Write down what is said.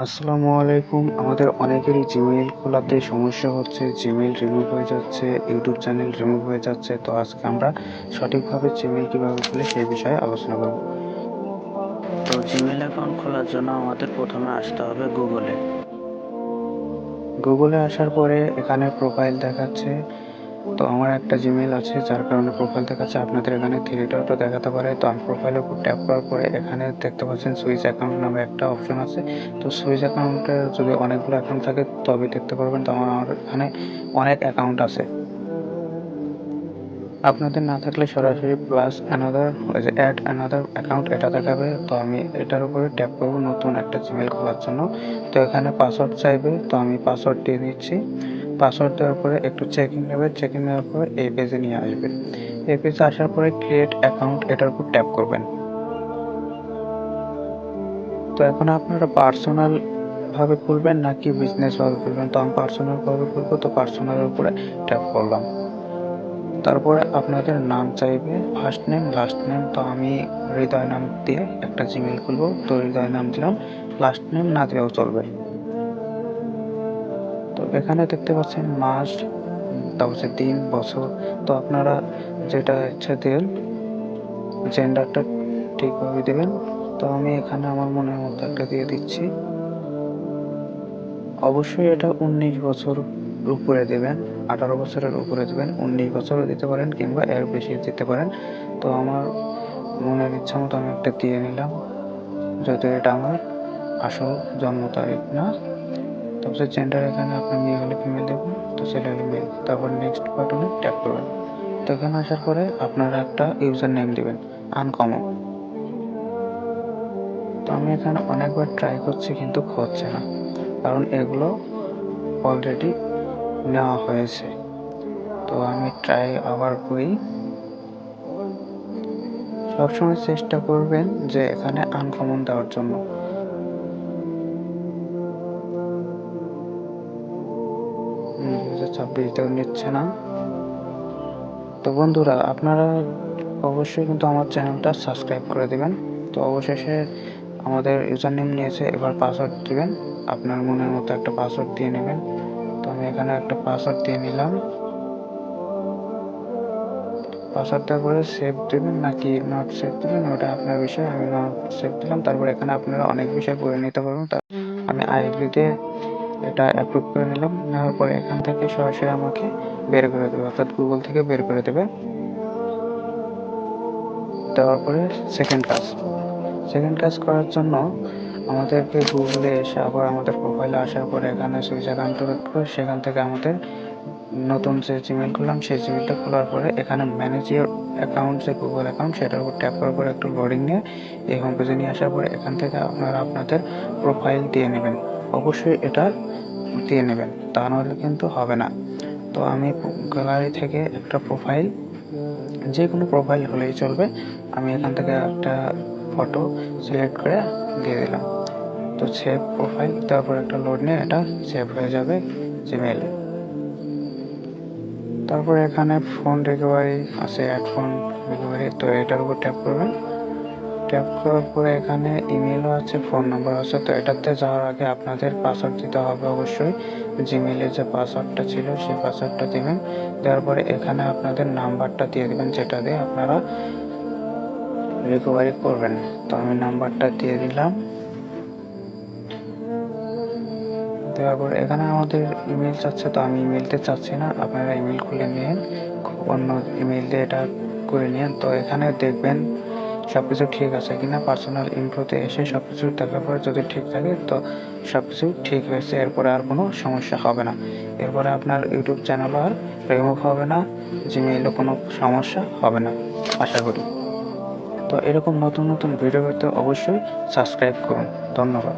আসসালামু আলাইকুম। আমাদের অনেকেরই জিমেইল খোলাতে সমস্যা হচ্ছে। জিমেইল রিমুভ হয়ে যাচ্ছে, ইউটিউব চ্যানেল রিমুভ হয়ে যাচ্ছে। তো আজকে আমরা সঠিকভাবে জিমেইল কিভাবে খুলে সেই বিষয়ে আলোচনা করব। তো জিমেইল অ্যাকাউন্ট খোলার জন্য আমাদের প্রথমে আসতে হবে গুগলে। গুগলে আসার পরে এখানে প্রোফাইল দেখাচ্ছে। তো আমার একটা জিমেইল আছে যার কারণে প্রোফাইল দেখাচ্ছে। আপনাদের এখানে থ্রি ডটও দেখাতে পারে। তো আমি প্রোফাইলের উপর ট্যাপ করার পরে এখানে দেখতে পাচ্ছেন সুইচ অ্যাকাউন্ট নামে একটা অপশন আছে। তো সুইচ অ্যাকাউন্টে যদি অনেকগুলো অ্যাকাউন্ট থাকে তবে দেখতে পারবেন। তো আমার এখানে অনেক অ্যাকাউন্ট আছে। আপনাদের না থাকলে সরাসরি প্লাস অ্যানাদার ওই যে অ্যাড অ্যানাদার অ্যাকাউন্ট এটা দেখাবে। তো আমি এটার উপরে ট্যাপ করব নতুন একটা জিমেইল খোলার জন্য। তো এখানে পাসওয়ার্ড চাইবে, তো আমি পাসওয়ার্ড দিয়ে দিচ্ছি। পাসওয়ার্ড দেওয়ার পরে একটু চেকিং নেবে, চেকিং নেওয়ার পরে এই পেজে নিয়ে আসবে। এই পেজে আসার পরে ক্রিয়েট অ্যাকাউন্ট এটার উপর ট্যাপ করবেন। তো এখন আপনারা পার্সোনাল ভাবে খুলবেন নাকি বিজনেস ভাবে খুলবেন? তো আমি পার্সোনাল ভাবে খুলবো, তো পার্সোনালের উপরে ট্যাপ করলাম। তারপরে আপনাদের নাম চাইবে, ফার্স্ট নেম, লাস্ট নেম। তো আমি হৃদয় নাম দিয়ে একটা জিমেইল খুলবো, তো হৃদয় নাম দিলাম। লাস্ট নেম না দিলেও চলবে। তো এখানে দেখতে পাচ্ছেন মাস, তারপর হচ্ছে দিন, বছর। তো আপনারা যেটা ইচ্ছা দিন, জেন্ডারটা ঠিকভাবে দিবেন। তো আমি এখানে আমার মনের মতো একটা দিয়ে দিচ্ছি। অবশ্যই এটা 19 বছর উপরে দেবেন, 18 বছরের উপরে দেবেন। 19 বছরও দিতে পারেন কিংবা এর বেশি দিতে পারেন। তো আমার মনের ইচ্ছা মতো আমি একটা দিয়ে নিলাম, যদিও এটা আমার আসল জন্ম তারিখ না। তারপর জেন্ডার এখানে আপনার মেয়ে হলে ফিমেল দেবেন, তো ছেলে হলে মেল। তারপর নেক্সট বাটনে ট্যাপ করবেন। তো এখানে আসার পরে আপনারা একটা ইউজার নেম দিবেন, আনকমন। তো আমি এখানে অনেকবার ট্রাই করছি কিন্তু হচ্ছে না, কারণ এগুলো অলরেডি নেওয়া হয়েছে। তো আমি ট্রাই আবার করি। সবসময় চেষ্টা করবেন যে এখানে আনকমন দেওয়ার জন্য। 2026 দেও নিচ্ছে না। তো বন্ধুরা, আপনারা অবশ্যই কিন্তু আমার চ্যানেলটা সাবস্ক্রাইব করে দিবেন। তো অবশেষে আমাদের ইউজার নেম নিয়েছে, এবার পাসওয়ার্ড দিবেন। আপনার মনের মতো একটা পাসওয়ার্ড দিয়ে নেবেন। তো আমি এখানে একটা পাসওয়ার্ড দিয়ে নিলাম। পাসওয়ার্ড দেওয়ার পরে সেভ দেবেন নাকি নট সেভ দেবেন ওটা আপনার বিষয়। আমি নট সেভ দিলাম। তারপর এখানে আপনারা অনেক বিষয় করে নিতে পারবেন। আমি আই এগ্রিতে এটা অ্যাপ্রুভ করে নিলাম। নেওয়ার পরে এখান থেকে সরাসরি আমাকে বের করে দেবে, অর্থাৎ গুগল থেকে বের করে দেবে। দেওয়ার পরে সেকেন্ড কাজ করার জন্য আমাদেরকে গুগলে এসে আবার আমাদের প্রোফাইলে আসার পরে এখানে সুইচ অ্যাকাউন্ট করে সেখান থেকে আমাদের নতুন যে জিমেল খুললাম সেই জিমেলটা খোলার পরে এখানে ম্যানেজ ইওর অ্যাকাউন্ট, যে গুগল অ্যাকাউন্ট, সেটার উপর ট্যাপ করার পরে একটু লোডিং নিয়ে এই হোম পেজে নিয়ে আসার পরে এখান থেকে আপনারা আপনাদের প্রোফাইল দিয়ে নেবেন। অবশ্যই এটা দিয়ে নেবেন, তা নাহলে কিন্তু হবে না। তো আমি গ্যালারি থেকে একটা প্রোফাইল, যে কোনো প্রোফাইল হলেই চলবে, আমি এখান থেকে একটা ফটো সিলেক্ট করে দিয়ে দিলাম। তো সেভ প্রোফাইল, তারপর একটা লোড নিয়ে এটা সেভ হয়ে যাবে জিমেইলে। তারপর এখানে ফোন রিকভারি আছে, অ্যাড ফোন রিকভারি। তো এটার উপর ট্যাপ করবেন। ট্যাপ করার পরে এখানে ইমেলও আছে, ফোন নাম্বার আছে। তো এটাতে যাওয়ার আগে আপনাদের পাসওয়ার্ড দিতে হবে অবশ্যই। জিমেইলের যে পাসওয়ার্ডটা ছিল সেই পাসওয়ার্ডটা দেবেন। দেওয়ার পরে এখানে আপনাদের নাম্বারটা দিয়ে দেবেন, যেটা দিয়ে আপনারা রিকভারি করবেন। তো আমি নাম্বারটা দিয়ে দিলাম। দেওয়ার পরে এখানে আমাদের ইমেল চাচ্ছে, তো আমি ইমেল দিতে চাচ্ছি না, আপনারা ইমেল খুলে নিন, অন্য ইমেল দিয়ে এটা করে নিন। তো এখানে দেখবেন সব কিছু ঠিক আছে কিনা। পার্সোনাল ইনফোতে এসে সব কিছু দেখার পরে যদি ঠিক থাকে তো সব কিছু ঠিক হয়েছে, এরপরে আর কোনো সমস্যা হবে না। এরপরে আপনার ইউটিউব চ্যানেল আর রিমুভ হবে না, জিমেইলও কোনো সমস্যা হবে না আশা করি। তো এরকম নতুন নতুন ভিডিও পেতে অবশ্যই সাবস্ক্রাইব করুন। ধন্যবাদ।